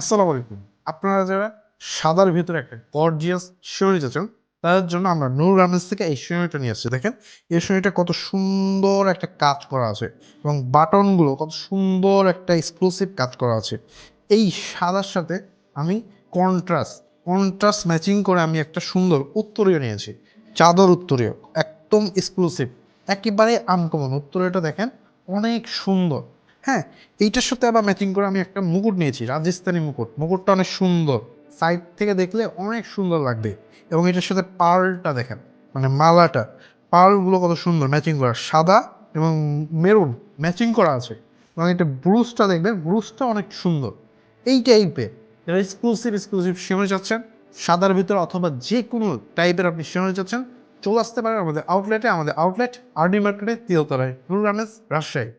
আসসালামু আলাইকুম। আপনারা যারা সাদার ভিতরে একটা গর্জিয়াস শিরোনারি চাচ্ছেন, তাদের জন্য আমরা নূর গার্মেন্টস থেকে এই শিরোনারিটা নিয়ে আসছি। দেখেন, এই শিরোনারিটা কত সুন্দর একটা কাজ করা আছে এবং বাটনগুলো কত সুন্দর একটা এক্সক্লুসিভ কাজ করা আছে। এই সাদার সাথে আমি কন্ট্রাস্ট ম্যাচিং করে আমি একটা সুন্দর উত্তরীয় নিয়েছি। চাদর উত্তরীয়, একদম এক্সক্লুসিভ, একেবারে আনকমন। উত্তরীয়টা দেখেন, অনেক সুন্দর। হ্যাঁ, এইটার সাথে আবার ম্যাচিং করে আমি একটা মুকুট নিয়েছি, রাজস্থানী মুকুট। মুকুটটা অনেক সুন্দর, সাইড থেকে দেখলে অনেক সুন্দর লাগবে। এবং এটার সাথে পার্লটা দেখেন, মানে মালাটা, পার্লগুলো কত সুন্দর ম্যাচিং করা, সাদা এবং মেরুন ম্যাচিং করা আছে। এবং এটা ব্রুসটা দেখবেন, ব্রুসটা অনেক সুন্দর। এই টাইপের যারা এক্সক্লুসিভ শিরোনারি চাচ্ছেন সাদার ভিতরে, অথবা যে কোনো টাইপের আপনি শিরোনারি চাচ্ছেন, চলে আসতে পারেন আমাদের আউটলেটে। আমাদের আউটলেট আরডি মার্কেটে, তিলতলায়, নূর গার্মেন্টস, রাজশাহী।